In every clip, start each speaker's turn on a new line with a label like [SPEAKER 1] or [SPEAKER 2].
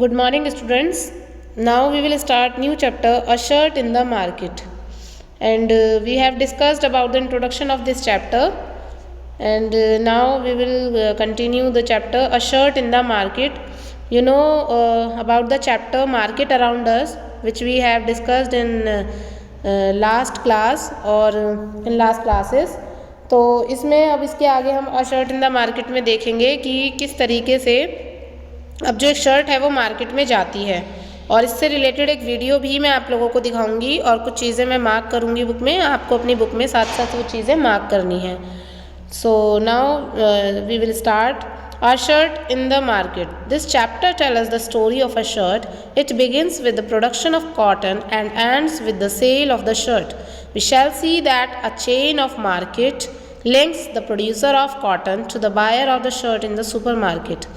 [SPEAKER 1] Good morning, students. Now we will start new chapter, a shirt in the market. And we have discussed about the introduction of this chapter. And now we will continue the chapter, a shirt in the market. You know about the chapter market around us, which we have discussed in last class or in last classes. तो इसमें अब इसके आगे हम अ shirt in the market में देखेंगे कि किस तरीके से अब जो एक शर्ट है वो मार्केट में जाती है, और इससे रिलेटेड एक वीडियो भी मैं आप लोगों को दिखाऊंगी और कुछ चीज़ें मैं मार्क करूंगी बुक में, आपको अपनी बुक में साथ साथ वो चीज़ें मार्क करनी है। So now we will start A shirt in the market. This chapter tells us the story of a shirt. It begins with the production of cotton and ends with the sale of the shirt. We shall see that a chain of market links the producer of cotton to the buyer of the shirt in the supermarket.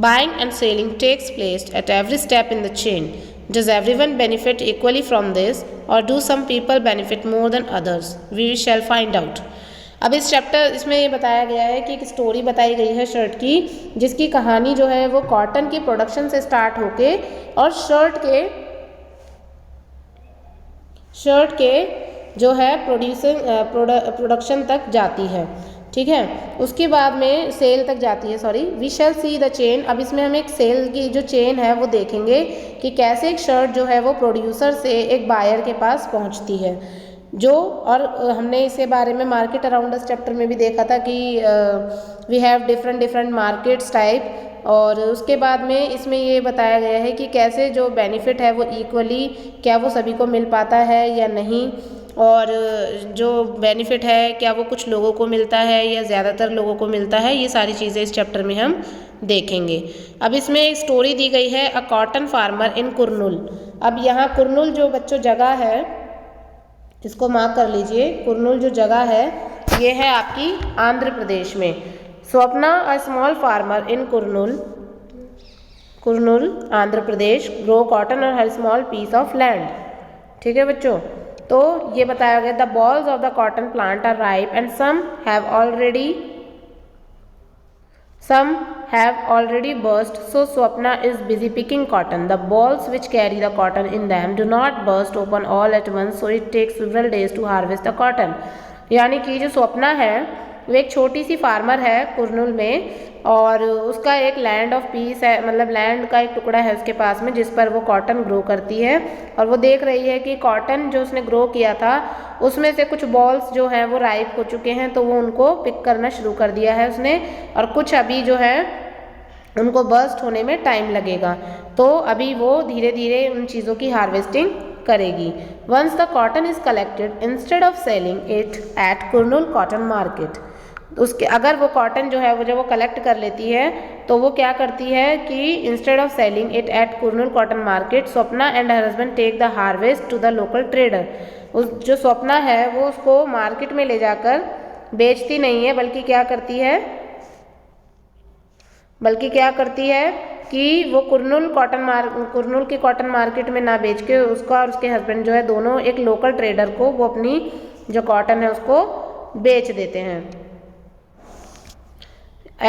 [SPEAKER 1] Buying and selling takes place at every step in the chain. Does everyone benefit equally from this, or do some people benefit more than others? We shall find out. अब इस chapter इसमें ये बताया गया है कि एक story बताई गई है शर्ट की, जिसकी कहानी जो है वो कॉटन की प्रोडक्शन से स्टार्ट होके और शर्ट के जो है प्रोडक्शन तक जाती है। ठीक है, उसके बाद में सेल तक जाती है। We shall see the chain. अब इसमें हम एक सेल की जो चेन है वो देखेंगे कि कैसे एक शर्ट जो है वो प्रोड्यूसर से एक बायर के पास पहुंचती है। और हमने इसके बारे में मार्केट अराउंड अस चैप्टर में भी देखा था कि we have different markets type, और उसके बाद में इसमें ये बताया गया है कि कैसे जो बेनिफिट है वो इक्वली क्या वो सभी को मिल पाता है या नहीं, और जो बेनिफिट है क्या वो कुछ लोगों को मिलता है या ज़्यादातर लोगों को मिलता है, ये सारी चीज़ें इस चैप्टर में हम देखेंगे। अब इसमें एक स्टोरी दी गई है, अ कॉटन फार्मर इन कुरनूल। अब यहाँ कुरनूल जो बच्चों जगह है, इसको मार्क कर लीजिए। कुरनूल जो जगह है ये है आपकी आंध्र प्रदेश में। Swapna a small farmer in Kurnool Andhra Pradesh grow cotton और her small piece of land. ठीक है बच्चों, तो ये बताया गया the bolls of the cotton plant are ripe and some have already burst, so Swapna is busy picking cotton. The balls which carry the cotton in them do not burst open all at once, so it takes several days to harvest the cotton. यानी कि जो स्वप्ना है वो एक छोटी सी farmer है कुरनूल में, और उसका एक लैंड ऑफ पीस है, मतलब लैंड का एक टुकड़ा है उसके पास में जिस पर वो कॉटन ग्रो करती है, और वो देख रही है कि कॉटन जो उसने ग्रो किया था उसमें से कुछ बॉल्स जो हैं वो राइप हो चुके हैं, तो वो उनको पिक करना शुरू कर दिया है उसने, और कुछ अभी जो है उनको बर्स्ट होने में टाइम लगेगा, तो अभी वो धीरे धीरे उन चीज़ों की हार्वेस्टिंग करेगी। Once the cotton is collected instead of selling it at Kurnool cotton market, उसके अगर वो कॉटन जो है वो जब वो कलेक्ट कर लेती है तो वो क्या करती है कि instead of selling it at Kurnool cotton market, Swapna and her husband take the harvest to the local trader. उस जो स्वप्ना है वो उसको मार्केट में ले जाकर बेचती नहीं है, बल्कि क्या करती है कि वो कुरनूल की कॉटन मार्केट में ना बेच के उसका और उसके हस्बैंड जो है दोनों एक लोकल ट्रेडर को वो अपनी जो कॉटन है उसको बेच देते हैं।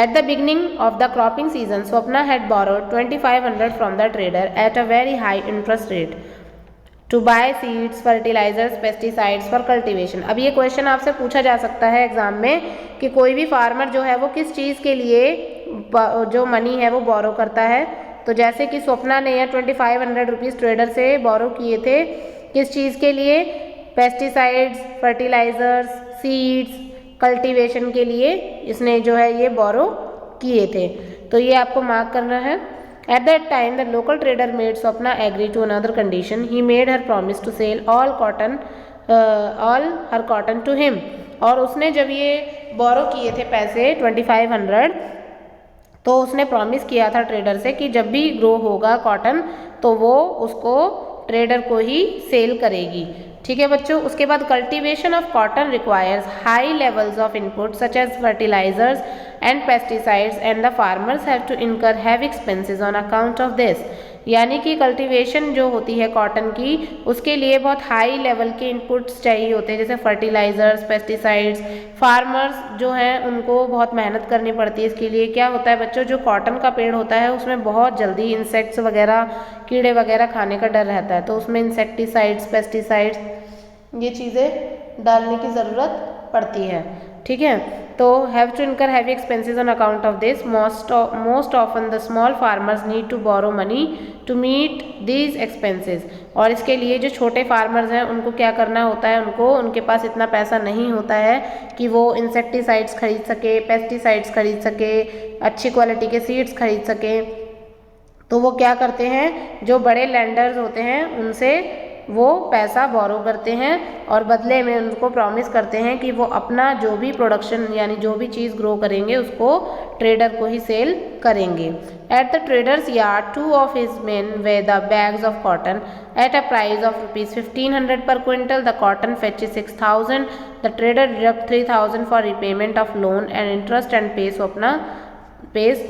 [SPEAKER 1] At the beginning of the cropping season, Swapna had borrowed 2,500 from the trader at a very high interest rate to buy seeds, fertilizers, pesticides for cultivation. अब ये क्वेश्चन आपसे पूछा जा सकता है एग्जाम में कि कोई भी फार्मर जो है वो किस चीज़ के लिए जो मनी है वो बोरो करता है। तो जैसे कि स्वप्ना ने यह 2,500 रुपीज़ ट्रेडर से बोरो किए थे, किस चीज़ के लिए? पेस्टिसाइड्स, फर्टिलाइजर्स, सीड्स, कल्टीवेशन के लिए इसने जो है ये बोरो किए थे, तो ये आपको मार्क करना है। At that time the local trader made Swapna agree to another condition, he made her promise to sell all her cotton to him. और उसने जब ये बोरो किए थे पैसे 2,500, तो उसने प्रॉमिस किया था ट्रेडर से कि जब भी ग्रो होगा कॉटन तो वो उसको ट्रेडर को ही सेल करेगी। ठीक है बच्चों, उसके बाद cultivation of cotton requires high levels of input such as fertilisers and pesticides and the farmers have to incur heavy expenses on account of this. यानी कि कल्टीवेशन जो होती है कॉटन की, उसके लिए बहुत हाई लेवल के इनपुट्स चाहिए होते हैं, जैसे फर्टिलाइजर्स, पेस्टिसाइड्स। फार्मर्स जो हैं उनको बहुत मेहनत करनी पड़ती है इसके लिए। क्या होता है बच्चों, जो कॉटन का पेड़ होता है उसमें बहुत जल्दी इंसेक्ट्स वगैरह, कीड़े वगैरह खाने का डर रहता है, तो उसमें इंसेक्टिसाइड्स, पेस्टिसाइड्स, ये चीज़ें डालने की ज़रूरत पड़ती है। ठीक है, तो have to incur heavy expenses on account of this. Most often the small farmers need to borrow money to meet these expenses. और इसके लिए जो छोटे फार्मर्स हैं उनको क्या करना होता है, उनके पास इतना पैसा नहीं होता है कि वो इंसेक्टिसाइड्स खरीद सके, पेस्टिसाइड्स खरीद सके, अच्छी क्वालिटी के सीड्स खरीद सके। तो वो क्या करते हैं, जो बड़े लैंडर्स होते हैं उनसे वो पैसा बोरो करते हैं और बदले में उनको प्रॉमिस करते हैं कि वो अपना जो भी प्रोडक्शन यानी जो भी चीज़ ग्रो करेंगे उसको ट्रेडर को ही सेल करेंगे। At the traders yard 2 of his men weigh the bags of cotton at a price of ₹1500 per quintal. The cotton fetches 6000. The trader deducts 3000 for repayment of loan and interest and pays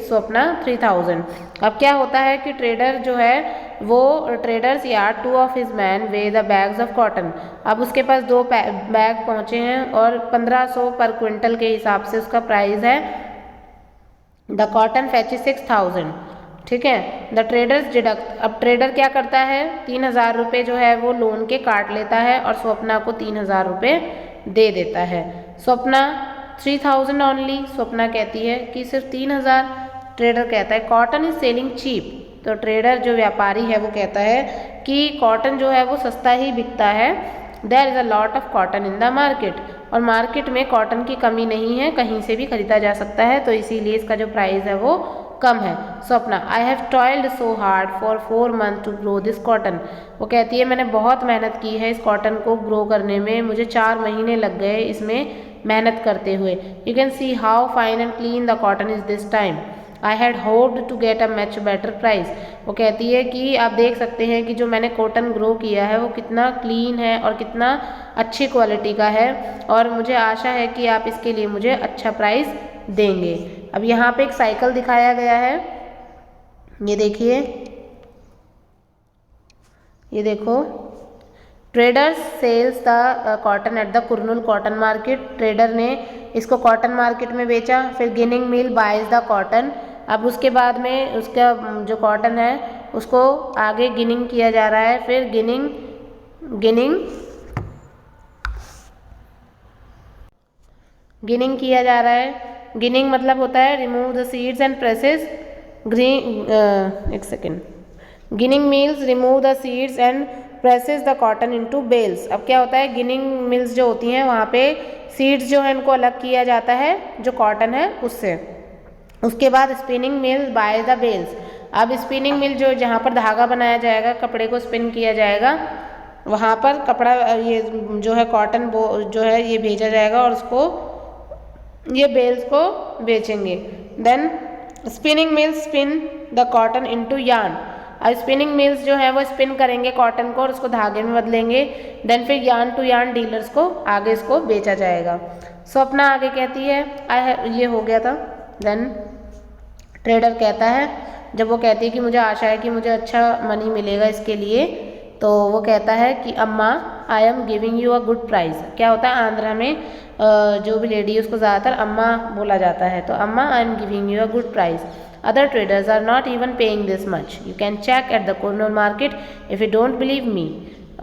[SPEAKER 1] Swapna 3000। अब क्या होता है कि trader जो है वो traders yard 2 of his men weigh the bags of cotton। अब उसके पास 2 बैग पहुंचे हैं और 1500 पर क्विंटल के हिसाब से उसका प्राइस है। The cotton fetches 6000। ठीक है, द ट्रेडर्स डिडक्ट। अब ट्रेडर क्या करता है, 3000 रुपये जो है वो लोन के काट लेता है और स्वप्ना को 3000 रुपये दे देता है। स्वप्ना 3000 ओनली, स्वप्ना कहती है कि सिर्फ 3000। ट्रेडर कहता है कॉटन इज सेलिंग चीप। तो ट्रेडर जो व्यापारी है वो कहता है कि कॉटन जो है वो सस्ता ही बिकता है। There is a lot of cotton in the market. और मार्केट में कॉटन की कमी नहीं है, कहीं से भी खरीदा जा सकता है, तो इसीलिए इसका जो प्राइस है वो कम है। Swapna I have toiled so hard for 4 months to grow this cotton. वो कहती है मैंने बहुत मेहनत की है इस कॉटन को ग्रो करने में, मुझे 4 महीने लग गए इसमें मेहनत करते हुए। You can see how fine and clean the cotton is this time. I had hoped to get a much better price. वो कहती है कि आप देख सकते हैं कि जो मैंने कॉटन ग्रो किया है वो कितना क्लीन है और कितना अच्छी क्वालिटी का है, और मुझे आशा है कि आप इसके लिए मुझे अच्छा प्राइस देंगे। अब यहाँ पे एक साइकिल दिखाया गया है, ये देखिए, ये देखो। Traders sells the cotton at the Kurnool cotton market. Trader ने इसको कॉटन मार्केट में बेचा। फिर ginning mill buys the cotton. अब उसके बाद में उसका जो कॉटन है उसको आगे गिनिंग किया जा रहा है। फिर गिनिंग किया जा रहा है। गिनिंग मतलब होता है remove the seeds and presses. एक सेकेंड। Ginning mills remove the seeds and presses the cotton into bales. अब क्या होता है, गिनिंग मिल्स जो होती हैं वहाँ पे सीड्स जो है इनको अलग किया जाता है जो कॉटन है उससे। उसके बाद spinning mill buy the bales. अब स्पिनिंग मिल जो जहाँ पर धागा बनाया जाएगा, कपड़े को स्पिन किया जाएगा, वहाँ पर कपड़ा ये जो है कॉटन जो है ये भेजा जाएगा और उसको ये बेल्स को बेचेंगे। Then spinning mills spin the cotton into yarn. अब स्पिनिंग मिल्स जो है वो स्पिन करेंगे कॉटन को और उसको धागे में बदलेंगे। देन फिर यार्न टू यार्न डीलर्स को आगे इसको बेचा जाएगा। स्वप्ना आगे कहती है ये हो गया था। देन ट्रेडर कहता है, जब वो कहती है कि मुझे आशा है कि मुझे अच्छा मनी मिलेगा इसके लिए, तो वो कहता है कि अम्मा I am giving you a good price. क्या होता है आंध्रा में जो भी लेडी है उसको ज़्यादातर अम्मा बोला जाता है, तो अम्मा I am giving you a good price. Other traders are not even paying this much. You can check at the Kurnool market if you don't believe me.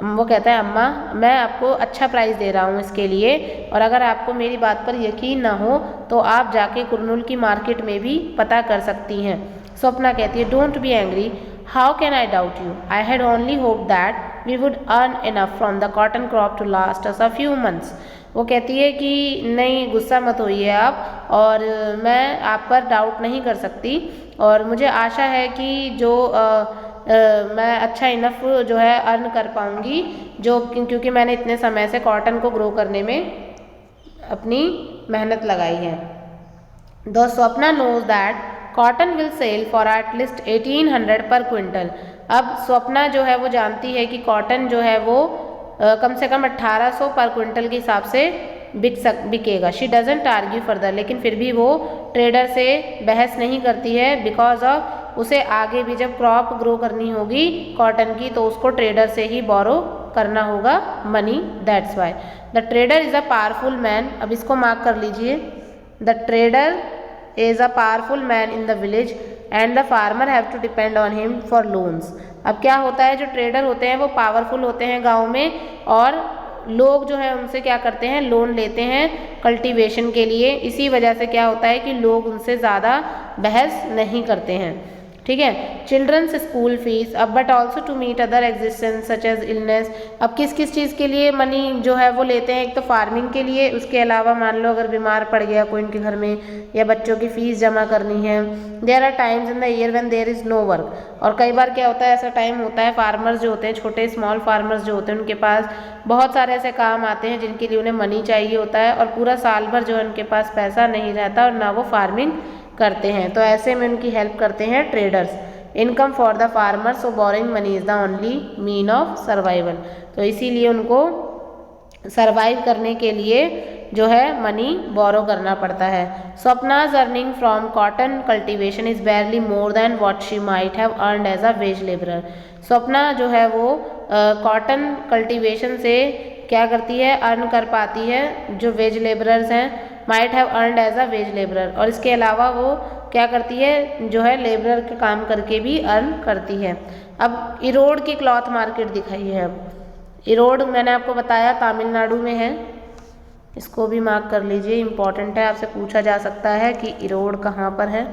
[SPEAKER 1] वो कहता है अम्मा मैं आपको अच्छा प्राइस दे रहा हूँ इसके लिए, और अगर आपको मेरी बात पर यकीन ना हो तो आप जाके कुरनूल की मार्केट में भी पता कर सकती हैं। स्वप्ना कहती है don't be angry, how can I doubt you, I had only hope that we would earn enough from the cotton crop to last us a few months. वो कहती है कि नहीं गुस्सा मत होइए आप, और मैं आप पर डाउट नहीं कर सकती, और मुझे आशा है कि जो मैं अच्छा इनफ जो है अर्न कर पाऊँगी, जो क्योंकि मैंने इतने समय से कॉटन को ग्रो करने में अपनी मेहनत लगाई है। The Swapna knows that cotton will sell for at least 1800 per quintal. अब स्वप्ना जो है वो जानती है कि कॉटन जो है वो कम से कम 1800 पर क्विंटल के हिसाब से बिकेगा। शी डजेंट आर्ग्यू फर्दर, लेकिन फिर भी वो ट्रेडर से बहस नहीं करती है, बिकॉज ऑफ उसे आगे भी जब क्रॉप ग्रो करनी होगी कॉटन की तो उसको ट्रेडर से ही बोरो करना होगा money, that's why the trader is a powerful man. अब इसको मार्क कर लीजिए, the trader is a powerful man in the village and the farmer have to depend on him for loans. अब क्या होता है, जो ट्रेडर होते हैं वो पावरफुल होते हैं गाँव में, और लोग जो है उनसे क्या करते हैं, लोन लेते हैं कल्टीवेशन के लिए। इसी वजह से क्या होता है कि लोग उनसे ज़्यादा बहस नहीं करते हैं, ठीक है। चिल्ड्रंस स्कूल फीस, अब but also to meet other existence such as illness. अब किस किस चीज़ के लिए मनी जो है वो लेते हैं, एक तो फार्मिंग के लिए, उसके अलावा मान लो अगर बीमार पड़ गया कोई उनके घर में, या बच्चों की फ़ीस जमा करनी है। There are times in the year when there is no work, और कई बार क्या होता है, ऐसा टाइम होता है फार्मर्स जो होते हैं, छोटे स्मॉल फार्मर्स जो होते हैं, उनके पास बहुत सारे ऐसे काम आते हैं जिनके लिए उन्हें मनी चाहिए होता है, और पूरा साल भर जो है उनके पास पैसा नहीं रहता और ना वो फार्मिंग करते हैं, तो ऐसे में उनकी हेल्प करते हैं traders. Income for the farmer, so boring money is the only mean of survival. तो इसीलिए उनको सर्वाइव करने के लिए जो है मनी बोरो करना पड़ता है। Swapna's earning from cotton cultivation is barely more than what she might have earned as a wage labourer. Swapna जो है वो कॉटन कल्टीवेशन से क्या करती है, अर्न कर पाती है जो वेज लेबरर्स हैं, might have earned as a wage labourer, और इसके अलावा वो क्या करती है, जो है लेबरर के काम करके भी अर्न करती है। अब इरोड की क्लॉथ मार्केट दिखाई है। अब इरोड मैंने आपको बताया तमिलनाडु में है, इसको भी मार्क कर लीजिए, इम्पॉर्टेंट है, आपसे पूछा जा सकता है कि इरोड कहाँ पर है।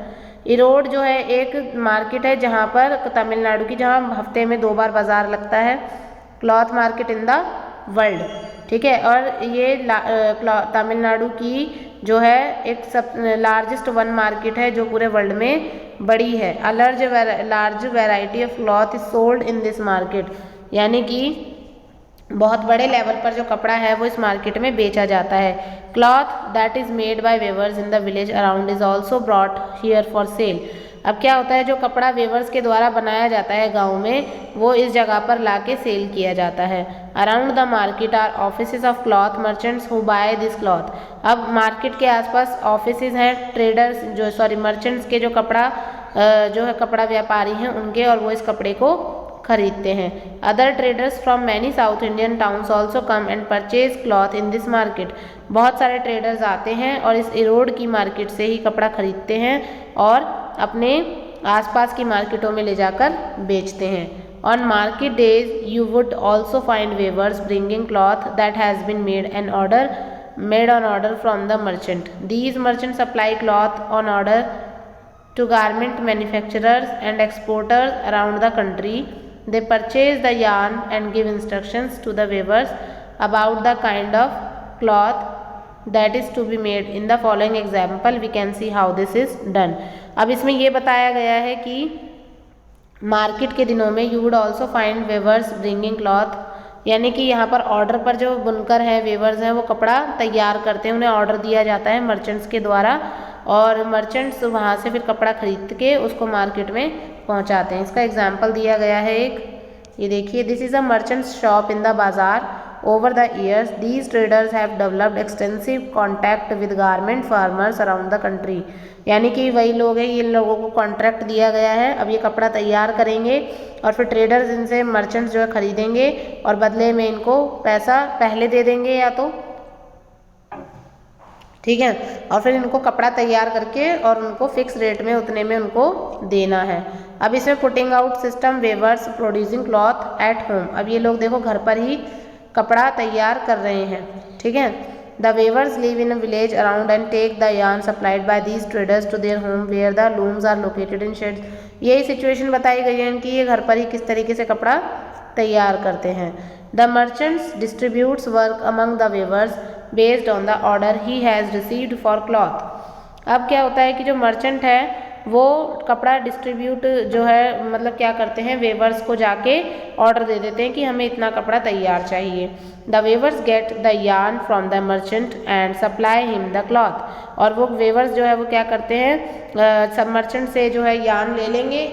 [SPEAKER 1] इरोड जो है एक मार्केट है जहाँ पर तमिलनाडु की, जहाँ हफ्ते में 2 बार बाजार लगता है, cloth market in the world, ठीक है। और ये तमिलनाडु की जो है एक सब लार्जेस्ट वन मार्केट है जो पूरे वर्ल्ड में बड़ी है। A large variety of cloth is sold in this market, यानी कि बहुत बड़े लेवल पर जो कपड़ा है वो इस मार्केट में बेचा जाता है। Cloth that is made by weavers in the village around is also brought here for sale. अब क्या होता है, जो कपड़ा वेवर्स के द्वारा बनाया जाता है गांव में, वो इस जगह पर लाके सेल किया जाता है। Around the market are offices of cloth merchants who buy this cloth. अब मार्केट के आसपास ऑफिसेज हैं ट्रेडर्स मर्चेंट्स के, जो कपड़ा जो है कपड़ा व्यापारी हैं उनके, और वो इस कपड़े को खरीदते हैं। Other traders from many south Indian towns also come and purchase cloth in this market. बहुत सारे ट्रेडर्स आते हैं और इस इरोड की मार्केट से ही कपड़ा खरीदते हैं और अपने आसपास की मार्केटों में ले जाकर बेचते हैं। On market days you would also find weavers bringing cloth that has been made on order from the merchant. These merchant supply cloth on order to garment manufacturers and exporters around the country. They purchase the yarn and give instructions to the weavers about the kind of cloth that is to be made. In the following example we can see how this is done. अब इसमें ये बताया गया है कि market के दिनों में you would also find weavers bringing cloth, यानी कि यहाँ पर ऑर्डर पर जो बुनकर हैं, वेवर्स हैं, वो कपड़ा तैयार करते हैं, उन्हें ऑर्डर दिया जाता है मर्चेंट्स के द्वारा, और मर्चेंट्स वहाँ से फिर कपड़ा खरीद के उसको मार्केट में पहुँचाते हैं। इसका एग्जाम्पल दिया गया है एक, ये देखिए, this is a merchant's shop in the bazaar. Over the years these traders have developed extensive contact with garment farmers around the country, यानी कि वही लोग हैं, इन लोगों को कॉन्ट्रैक्ट दिया गया है, अब ये कपड़ा तैयार करेंगे और फिर ट्रेडर्स इनसे मर्चेंट्स जो है खरीदेंगे और बदले में इनको पैसा पहले दे देंगे या तो, ठीक है, और फिर इनको कपड़ा तैयार करके और उनको फिक्स रेट में उतने में उनको देना है। अब इसमें putting out system, weavers producing cloth at home. अब ये लोग देखो घर पर ही कपड़ा तैयार कर रहे हैं, ठीक है। The weavers live in a village around and take the yarn supplied by these traders to their home where the looms are located in sheds. यही सिचुएशन बताई गई है कि ये घर पर ही किस तरीके से कपड़ा तैयार करते हैं। The merchants distributes work among the weavers based on the order he has received for cloth. अब क्या होता है कि जो मर्चेंट है वो कपड़ा डिस्ट्रीब्यूट जो है मतलब क्या करते हैं, वेवर्स को जाके ऑर्डर दे देते हैं कि हमें इतना कपड़ा तैयार चाहिए। The weavers get the yarn from the merchant and supply him the cloth. और वो वेवर्स जो है वो क्या करते हैं, सब मर्चेंट से जो है यार्न ले लेंगे,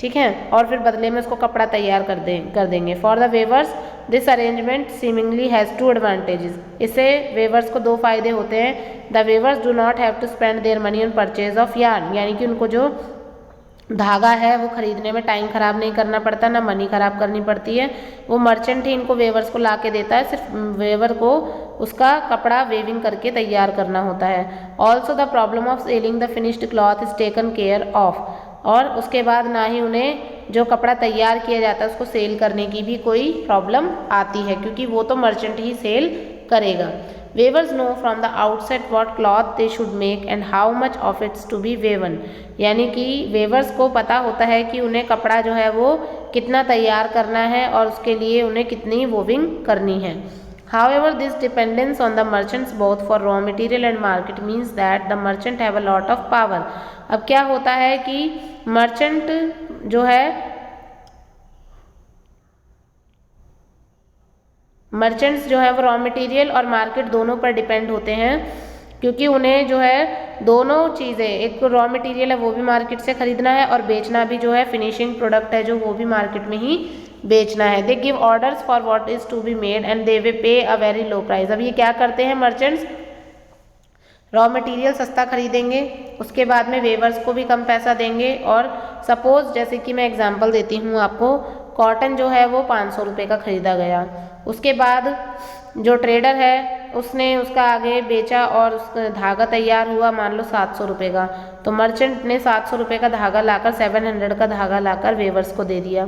[SPEAKER 1] ठीक है, और फिर बदले में उसको कपड़ा तैयार कर देंगे। For the weavers this arrangement seemingly has 2 advantages. इससे वेवर्स को 2 फायदे होते हैं। The weavers do not have to spend their money on purchase of yarn, यानी कि उनको जो धागा है वो खरीदने में टाइम ख़राब नहीं करना पड़ता, ना मनी ख़राब करनी पड़ती है। वो मर्चेंट ही इनको वेवर्स को ला के देता है, सिर्फ वेवर को उसका कपड़ा वेविंग करके तैयार करना होता है। Also the problem of selling the finished cloth is taken care of, और उसके बाद ना ही उन्हें जो कपड़ा तैयार किया जाता है उसको सेल करने की भी कोई प्रॉब्लम आती है, क्योंकि वो तो मर्चेंट ही सेल करेगा। Weavers know from the outset what cloth they should make and how much of it's to be woven, यानी कि वेवर्स को पता होता है कि उन्हें कपड़ा जो है वो कितना तैयार करना है और उसके लिए उन्हें कितनी वोविंग करनी है। However, this dependence on the merchants both for raw material and market means that the merchant have a lot of power। अब क्या होता है कि मर्चेंट जो है मर्चेंट्स जो है वो रॉ मटेरियल और मार्केट दोनों पर डिपेंड होते हैं, क्योंकि उन्हें जो है दोनों चीज़ें, एक रॉ मटेरियल है वो भी मार्केट से खरीदना है और बेचना भी जो है फिनिशिंग प्रोडक्ट है जो वो भी मार्केट में ही बेचना है। They give orders for what is to be made and they वे pay a very low price. अब ये क्या करते हैं मर्चेंट्स, रॉ मटेरियल सस्ता खरीदेंगे, उसके बाद में वेवर्स को भी कम पैसा देंगे, और सपोज जैसे कि मैं एग्जांपल देती हूँ आपको, कॉटन जो है वो 500 रुपये का ख़रीदा गया, उसके बाद जो ट्रेडर है उसने उसका आगे बेचा और उसका धागा तैयार हुआ मान लो 700 रुपये का, तो मर्चेंट ने 700 रुपये का धागा लाकर 700 का धागा लाकर वेवर्स को दे दिया।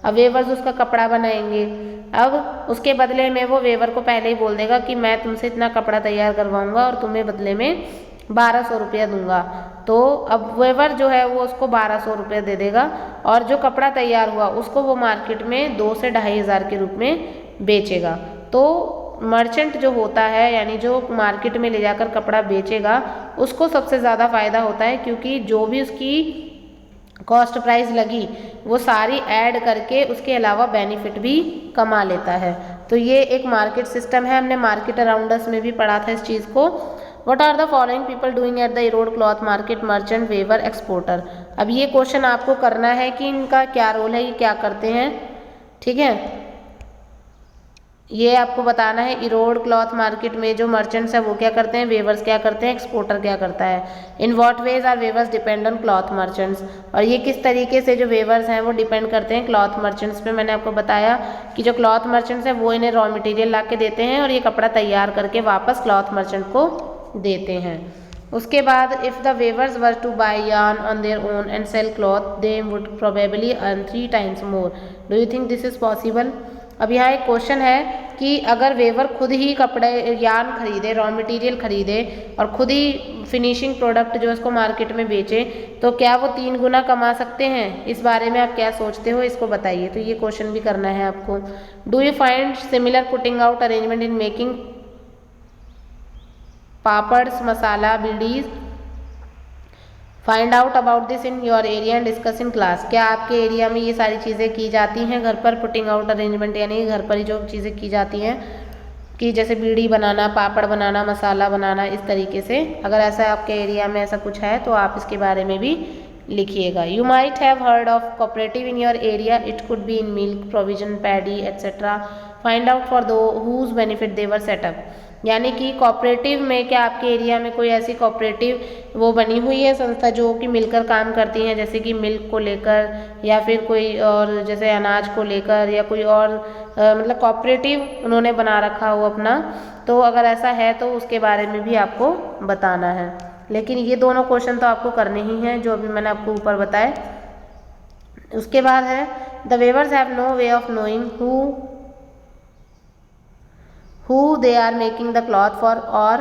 [SPEAKER 1] अब वेवर्स उसका कपड़ा बनाएंगे, अब उसके बदले में वो वेवर को पहले ही बोल देगा कि मैं तुमसे इतना कपड़ा तैयार करवाऊंगा और तुम्हें बदले में 1200 रुपया दूंगा। तो अब वेवर जो है वो उसको 1200 रुपये दे देगा और जो कपड़ा तैयार हुआ उसको वो मार्केट में 2 से 2500 के रूप में बेचेगा। तो मर्चेंट जो होता है यानी जो मार्केट में ले जाकर कपड़ा बेचेगा उसको सबसे ज़्यादा फ़ायदा होता है, क्योंकि जो भी उसकी कॉस्ट प्राइस लगी वो सारी ऐड करके उसके अलावा बेनिफिट भी कमा लेता है। तो ये एक मार्केट सिस्टम है, हमने मार्केट अराउंडर्स में भी पढ़ा था इस चीज़ को। What are the following people doing at the Erode cloth market? merchant, weaver, exporter। अब ये क्वेश्चन आपको करना है कि इनका क्या रोल है, ये क्या करते हैं, ठीक है। ये आपको बताना है इरोड क्लॉथ मार्केट में जो मर्चेंट्स है वो क्या करते हैं, वेवर्स क्या करते हैं, एक्सपोर्टर क्या करता है। In what ways are weavers depend on cloth merchants, और ये किस तरीके से जो वेवर्स हैं वो डिपेंड करते हैं क्लॉथ मर्चेंट्स पे। मैंने आपको बताया कि जो क्लॉथ मर्चेंट्स हैं वो इन्हें रॉ मटेरियल ला के देते हैं और ये कपड़ा तैयार करके वापस क्लॉथ मर्चेंट को देते हैं। उसके बाद if the weavers were to buy yarn on their own and sell cloth they would probably earn 3 times more. Do you think this is possible. अब यहाँ एक क्वेश्चन है कि अगर वेवर खुद ही कपड़े यार्न खरीदे, रॉ मटेरियल खरीदे और खुद ही फिनिशिंग प्रोडक्ट जो इसको मार्केट में बेचे तो क्या वो 3 गुना कमा सकते हैं। इस बारे में आप क्या सोचते हो, इसको बताइए। तो ये क्वेश्चन भी करना है आपको। Do you find similar putting out arrangement in making papads, masala, bidis. Find out about this in your area and discuss in class. क्या आपके एरिया में ये सारी चीज़ें की जाती हैं घर पर, पुटिंग आउट अरेंजमेंट यानी घर पर ही जो चीज़ें की जाती हैं कि जैसे बीड़ी बनाना, पापड़ बनाना, मसाला बनाना, इस तरीके से। अगर ऐसा आपके एरिया में ऐसा कुछ है तो आप इसके बारे में भी लिखिएगा। You might have heard of cooperative in your area, it could be in milk provision, paddy etcetera. Find out for though whose benefit they were set up, यानी कि कोऑपरेटिव में क्या आपके एरिया में कोई ऐसी कोऑपरेटिव वो बनी हुई है संस्था जो कि मिलकर काम करती हैं, जैसे कि मिल्क को लेकर या फिर कोई और जैसे अनाज को लेकर या कोई और मतलब कोऑपरेटिव उन्होंने बना रखा हो अपना। तो अगर ऐसा है तो उसके बारे में भी आपको बताना है। लेकिन ये दोनों क्वेश्चन तो आपको करने ही हैं जो अभी मैंने आपको ऊपर बताए। उसके बाद है the weavers have no way of knowing who they are making the cloth for or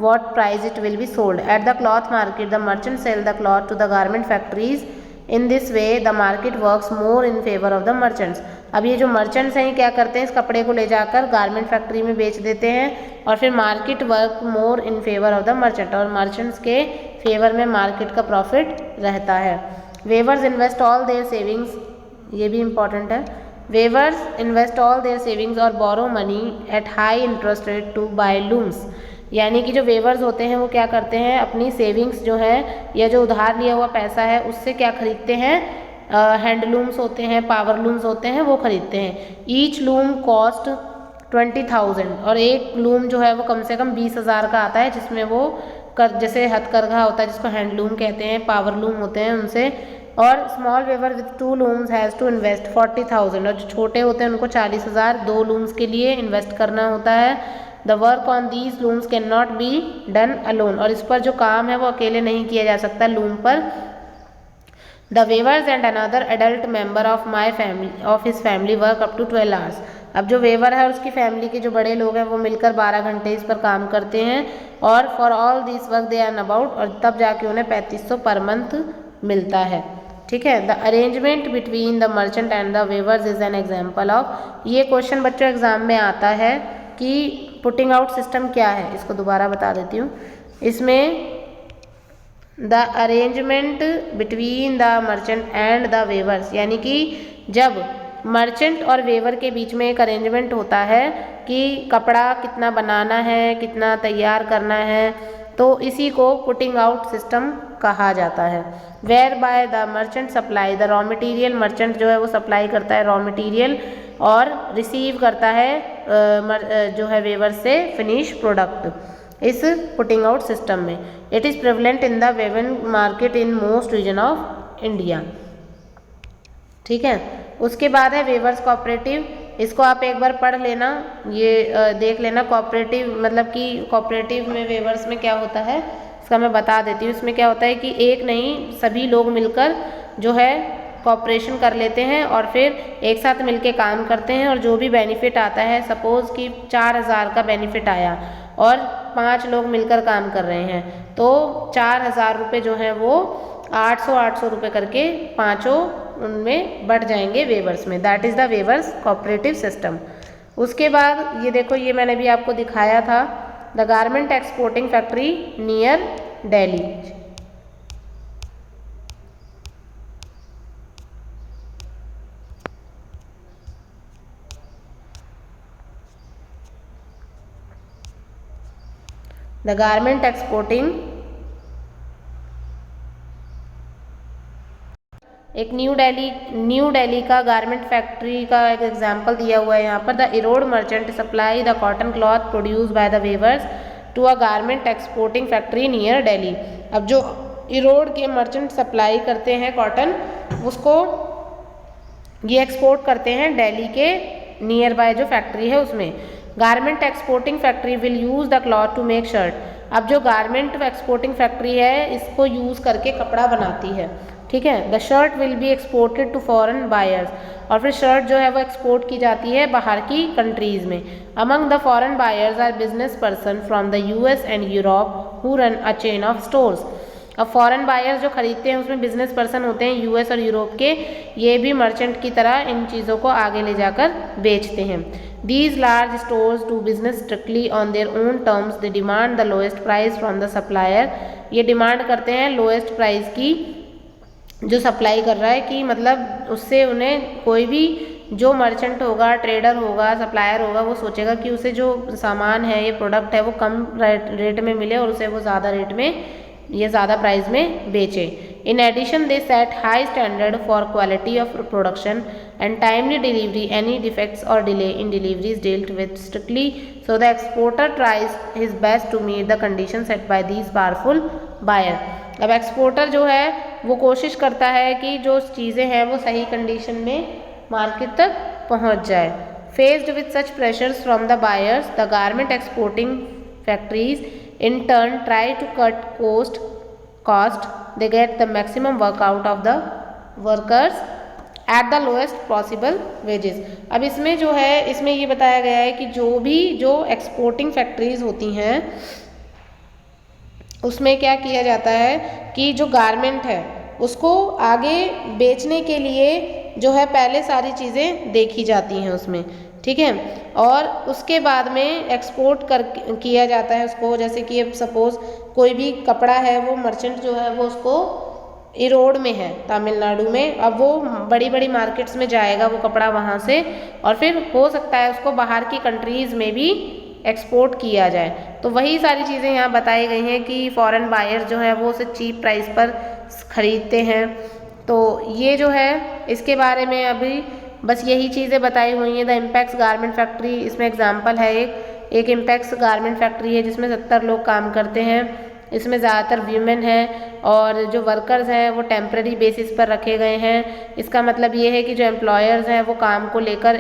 [SPEAKER 1] what price it will be sold at the cloth market. The merchants sell the cloth to the garment factories. In this way the market works more in favor of the merchants। अब ये जो merchants हैं क्या करते हैं, इस कपड़े को ले जाकर गारमेंट फैक्ट्री में बेच देते हैं और फिर market work more in favour of the merchant, और मर्चेंट्स के फेवर में मार्केट का प्रॉफिट रहता है। Weavers invest all their savings, ये भी इम्पॉर्टेंट है। Weavers invest all their savings or borrow money at high interest rate to buy looms। यानी कि जो वेवर्स होते हैं वो क्या करते हैं, अपनी सेविंग्स जो है या जो उधार लिया हुआ पैसा है उससे क्या खरीदते हैं, हैंडलूम्स होते हैं, पावर लूम्स होते हैं, वो खरीदते हैं। ईच लूम कॉस्ट 20,000 और एक लूम जो है वो कम से कम 20,000 का आता है, जिसमें वो जैसे हथकरघा होता है जिसको हैंडलूम कहते हैं, पावर लूम होते हैं उनसे और small weaver with 2 looms has to invest 40,000, और जो छोटे होते हैं उनको 40,000 2 लूम्स के लिए इन्वेस्ट करना होता है। The work on these looms can not be done alone, और इस पर जो काम है वो अकेले नहीं किया जा सकता लूम पर। The weavers and another adult member of my family of his family work up to 12 hours. अब जो वेवर है उसकी फैमिली के जो बड़े लोग हैं वो मिलकर 12 घंटे इस पर काम करते हैं, और for all this work they earn about, और तब जाके उन्हें 3500 पर मंथ मिलता है। ठीक है। The arrangement between the merchant and the weavers is an example of, ये क्वेश्चन बच्चों एग्जाम में आता है कि पुटिंग आउट सिस्टम क्या है, इसको दोबारा बता देती हूँ। इसमें the arrangement between the merchant and the weavers, यानी कि जब मर्चेंट और वेवर के बीच में एक अरेंजमेंट होता है कि कपड़ा कितना बनाना है, कितना तैयार करना है, तो इसी को पुटिंग आउट सिस्टम कहा जाता है। Where by the merchant supply the raw material, merchant जो है वो सप्लाई करता है रॉ मटेरियल और रिसीव करता है जो है वेवर से फिनिश प्रोडक्ट इस पुटिंग आउट सिस्टम में। It is prevalent in the woven market in most region of India. ठीक है। उसके बाद है वेवर्स कोऑपरेटिव, इसको आप एक बार पढ़ लेना, ये देख लेना। कोऑपरेटिव मतलब कि कोऑपरेटिव में वेवर्स में क्या होता है इसका मैं बता देती हूँ। इसमें क्या होता है कि एक नहीं सभी लोग मिलकर जो है कोऑपरेशन कर लेते हैं और फिर एक साथ मिलके काम करते हैं, और जो भी बेनिफिट आता है, सपोज़ कि 4000 का बेनिफिट आया और 5 लोग मिलकर काम कर रहे हैं, तो 4000 रुपये जो हैं वो 800 रुपये करके पाँचों उनमें बढ़ जाएंगे वेवर्स में। That is the weavers cooperative system. उसके बाद ये देखो, ये मैंने भी आपको दिखाया था, the garment exporting factory near Delhi. The garment exporting, एक न्यू दिल्ली का गारमेंट फैक्ट्री का एक एग्जांपल दिया हुआ है यहाँ पर। The Erode merchant supply the cotton cloth produce by the weavers to a garment exporting factory near Delhi. अब जो इरोड के मर्चेंट सप्लाई करते हैं कॉटन, उसको ये एक्सपोर्ट करते हैं दिल्ली के नियर बाय जो फैक्ट्री है उसमें। Garment exporting factory will use the cloth to make shirt. अब जो गारमेंट एक्सपोर्टिंग फैक्ट्री है इसको यूज़ करके कपड़ा बनाती है। ठीक है। The shirt will be exported to foreign buyers, और फिर शर्ट जो है वो एक्सपोर्ट की जाती है बाहर की कंट्रीज़ में। Among the foreign buyers are business person from the US and Europe who run a chain of stores. अब फॉरेन बायर्स जो खरीदते हैं उसमें बिजनेस पर्सन होते हैं US और यूरोप के, ये भी मर्चेंट की तरह इन चीज़ों को आगे ले जाकर बेचते हैं। These large stores do business strictly on their own terms. They demand the lowest price from the supplier. ये डिमांड करते हैं लोएस्ट प्राइस की जो सप्लाई कर रहा है, कि मतलब उससे उन्हें कोई भी जो मर्चेंट होगा, ट्रेडर होगा, सप्लायर होगा, वो सोचेगा कि उसे जो सामान है, ये प्रोडक्ट है, वो कम रेट में मिले और उसे वो ज़्यादा रेट में, ये ज़्यादा प्राइस में बेचे। In addition they set high standard for quality of production and timely delivery. Any defects or delay in delivery is dealt with strictly, so the exporter tries his best to meet the condition set by these powerful buyer. अब exporter जो है वो कोशिश करता है कि जो चीज़ें हैं वो सही कंडीशन में मार्केट तक पहुंच जाए। Faced with such pressures from the buyers, the garment exporting factories in turn try to cut cost. They get the maximum work out of the workers at the lowest possible wages. अब इसमें जो है, इसमें ये बताया गया है कि जो एक्सपोर्टिंग फैक्ट्रीज होती हैं उसमें क्या किया जाता है कि जो गारमेंट है उसको आगे बेचने के लिए जो है पहले सारी चीज़ें देखी जाती हैं उसमें। ठीक है। और उसके बाद में एक्सपोर्ट किया जाता है उसको, जैसे कि अब सपोज़ कोई भी कपड़ा है, वो मर्चेंट जो है वो उसको इरोड में है तमिलनाडु में, अब वो बड़ी बड़ी मार्केट्स में जाएगा वो कपड़ा वहाँ से, और फिर हो सकता है उसको बाहर की कंट्रीज़ में भी एक्सपोर्ट किया जाए। तो वही सारी चीज़ें यहाँ बताई गई हैं कि फॉरेन बायर जो है वो उसे चीप प्राइस पर ख़रीदते हैं। तो ये जो है इसके बारे में अभी बस यही चीज़ें बताई हुई हैं। द इम्पैक्स गारमेंट फैक्ट्री, इसमें एग्जांपल है एक इम्पैक्स गारमेंट फैक्ट्री है जिसमें 70 लोग काम करते हैं। इसमें ज़्यादातर वीमेन हैं और जो वर्कर्स हैं वो टेम्प्रेरी बेसिस पर रखे गए हैं। इसका मतलब ये है कि जो एम्प्लॉयर्स हैं वो काम को लेकर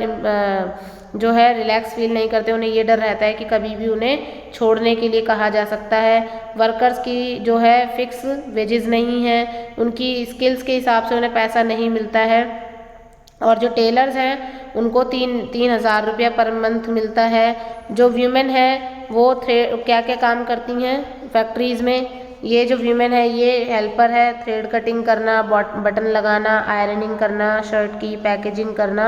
[SPEAKER 1] जो है रिलैक्स फील नहीं करते, उन्हें ये डर रहता है कि कभी भी उन्हें छोड़ने के लिए कहा जा सकता है। वर्कर्स की जो है फिक्स वेजेस नहीं है, उनकी स्किल्स के हिसाब से उन्हें पैसा नहीं मिलता है। और जो टेलर्स हैं उनको 3,000 रुपया पर मंथ मिलता है। जो वीमेन है वो क्या क्या काम करती हैं फैक्ट्रीज़ में, ये जो वीमेन है ये हेल्पर है, थ्रेड कटिंग करना, बटन लगाना, आयरनिंग करना, शर्ट की पैकेजिंग करना,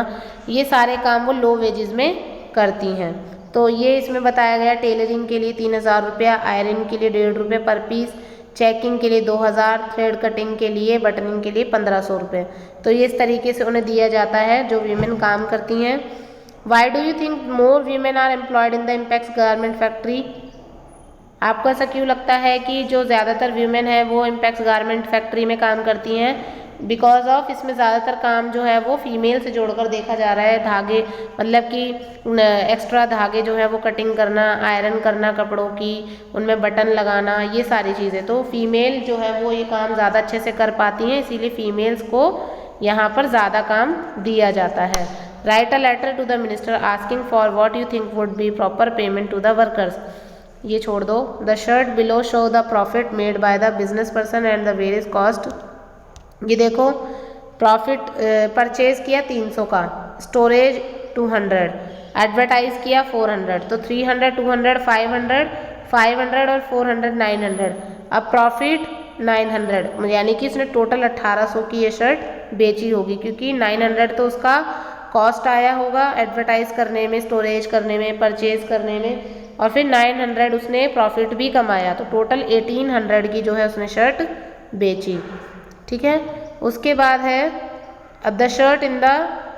[SPEAKER 1] ये सारे काम वो लो वेजेस में करती हैं। तो ये इसमें बताया गया टेलरिंग के लिए 3,000 रुपया, आयरन के लिए 1.5 रुपये पर पीस, चेकिंग के लिए 2,000, थ्रेड कटिंग के लिए, बटनिंग के लिए 1,500 रुपये। तो ये इस तरीके से उन्हें दिया जाता है जो वीमेन काम करती हैं। Why do you think more women are employed in the Impex garment factory? आपको ऐसा क्यों लगता है कि जो ज़्यादातर वीमेन है वो इम्पैक्स गारमेंट फैक्ट्री में काम करती हैं? बिकॉज ऑफ इसमें ज़्यादातर काम जो है वो फीमेल से जोड़कर देखा जा रहा है। धागे मतलब कि एक्स्ट्रा धागे जो है वो कटिंग करना, आयरन करना कपड़ों की, उनमें बटन लगाना, ये सारी चीज़ें तो फीमेल जो है वो ये काम ज़्यादा अच्छे से कर पाती हैं, इसीलिए फीमेल्स को यहाँ पर ज़्यादा काम दिया जाता है। Write a letter to the minister asking for what you think would be proper payment to the workers. ये छोड़ दो। The shirt below show the profit made by the business person and the various cost. ये देखो profit purchase किया 300 का, storage 200, advertise किया 400, तो 300, 200, 500 और 400 900। अब प्रॉफिट 900, यानी कि इसने टोटल 1800 की ये शर्ट बेची होगी, क्योंकि 900 तो उसका कॉस्ट आया होगा एडवर्टाइज करने में, स्टोरेज करने में, परचेज करने में, और फिर 900 उसने प्रॉफिट भी कमाया, तो टोटल 1800 की जो है उसने शर्ट बेची। ठीक है, उसके बाद है अब the shirt in the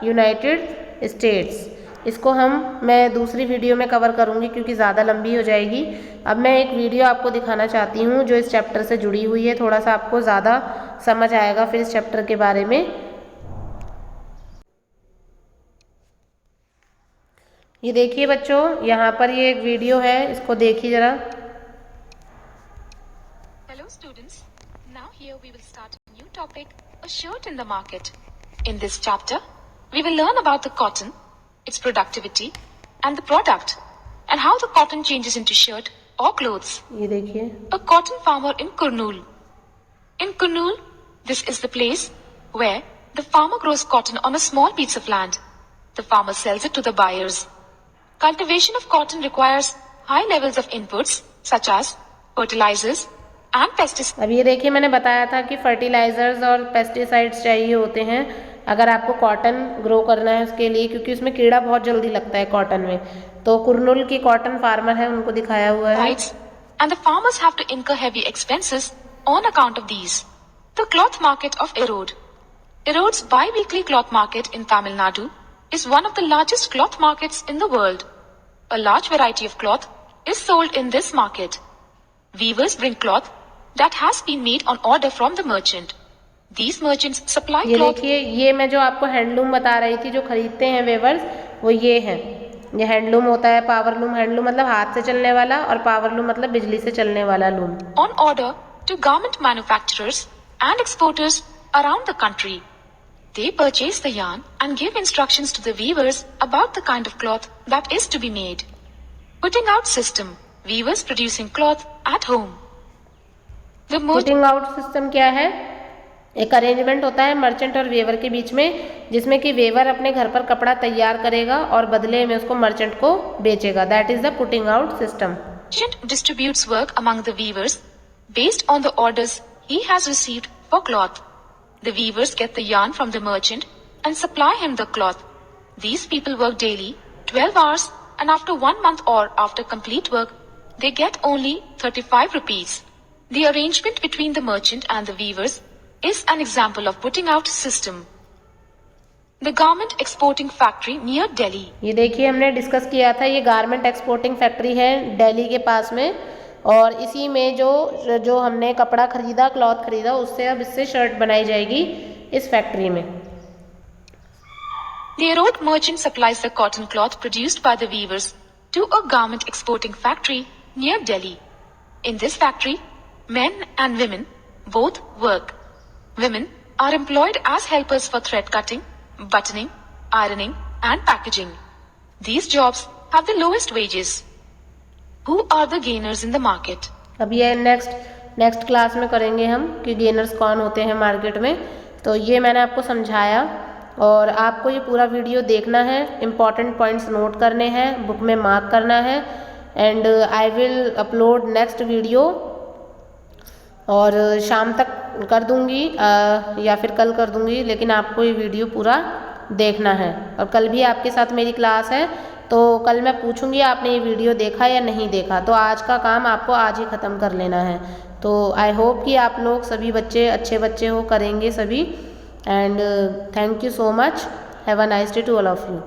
[SPEAKER 1] United states. इसको मैं दूसरी वीडियो में कवर करूँगी क्योंकि ज़्यादा लंबी हो जाएगी। अब मैं एक वीडियो आपको दिखाना चाहती हूँ जो इस चैप्टर से जुड़ी हुई है, थोड़ा सा आपको ज़्यादा समझ आएगा फिर इस चैप्टर के बारे में। ये देखिए बच्चों, यहाँ पर ये एक वीडियो है, इसको देखिए जरा।
[SPEAKER 2] Hello students, now here we will start a new topic, a shirt in the market. In this chapter, we will learn about the cotton, its productivity, and the product, and how the cotton changes into shirt or clothes.
[SPEAKER 1] ये देखिए,
[SPEAKER 2] A cotton farmer in Kurnool. In Kurnool, this is the place where the farmer grows cotton on a small piece of land. The farmer sells it to the buyers. Cultivation of cotton requires high levels of inputs such as fertilizers and pesticides.
[SPEAKER 1] अब ये देखिए, मैंने बताया था कि fertilisers और pesticides चाहिए होते हैं अगर आपको कॉटन ग्रो करना है उसके लिए, क्योंकि उसमें कीड़ा बहुत जल्दी लगता है कॉटन में। तो कुरनूल की कॉटन फार्मर है, उनको दिखाया हुआ है।
[SPEAKER 2] And the farmers have to incur heavy expenses on account of these. The cloth market of Erode. Erode's bi-weekly cloth market in Tamil Nadu is one of the largest cloth markets in the world. A large variety of cloth is sold in this market. Weavers bring cloth that has been made on order from the merchant. These merchants supply
[SPEAKER 1] ये
[SPEAKER 2] cloth.
[SPEAKER 1] देखिए, ये मैं जो आपको handloom बता रही थी, जो खरीदते हैं वेवर्स, वो ये हैं। ये हैंडलूम होता है, पावरलूम। हैंडलूम मतलब हाथ से चलने वाला, और पावरलूम मतलब बिजली से चलने वाला loom.
[SPEAKER 2] On order to garment manufacturers and exporters around the country. They purchase the yarn and give instructions to the weavers about the kind of cloth that is to be made. Putting out system. Weavers producing cloth at home. The
[SPEAKER 1] putting out system क्या है? एक arrangement होता है merchant और waiver के बीच में, जिसमें कि वेवर अपने घर पर कपड़ा तैयार करेगा और बदले में उसको मर्चेंट को बेचेगा। That is the putting out system.
[SPEAKER 2] merchant distributes work among the weavers based on the orders he has received for cloth. The weavers get the yarn from the merchant and supply him the cloth. These people work daily, 12 hours, and after 1 month or after complete work, they get only 35 rupees. The arrangement between the merchant and the weavers is an example of putting out system. The garment exporting factory near Delhi.
[SPEAKER 1] ये देखिए, हमने discuss किया था, ये garment exporting factory है दिल्ली के पास में, और इसी में जो हमने कपड़ा खरीदा, क्लॉथ खरीदा, उससे अब इससे शर्ट बनाई जाएगी इस फैक्ट्री में।
[SPEAKER 2] The Erode merchant supplies the cotton cloth produced by the weavers to a garment exporting factory near Delhi. In this factory, men and women both work. Women are employed as helpers for thread cutting, buttoning, ironing, and packaging. These jobs have the lowest wages. Who are the gainers in the market?
[SPEAKER 1] अब ये next class में करेंगे हम कि gainers कौन होते हैं market में। तो ये मैंने आपको समझाया और आपको ये पूरा वीडियो देखना है, इम्पॉर्टेंट पॉइंट्स नोट करने हैं, बुक में मार्क करना है and I will upload next video और शाम तक कर दूंगी या फिर कल कर दूंगी, लेकिन आपको ये वीडियो पूरा देखना है। और कल भी आपके साथ मेरी क्लास है तो कल मैं पूछूंगी आपने ये वीडियो देखा या नहीं देखा, तो आज का काम आपको आज ही ख़त्म कर लेना है। तो आई होप कि आप लोग सभी बच्चे अच्छे बच्चे हो, करेंगे सभी। And thank you so much, have a nice day to all of you.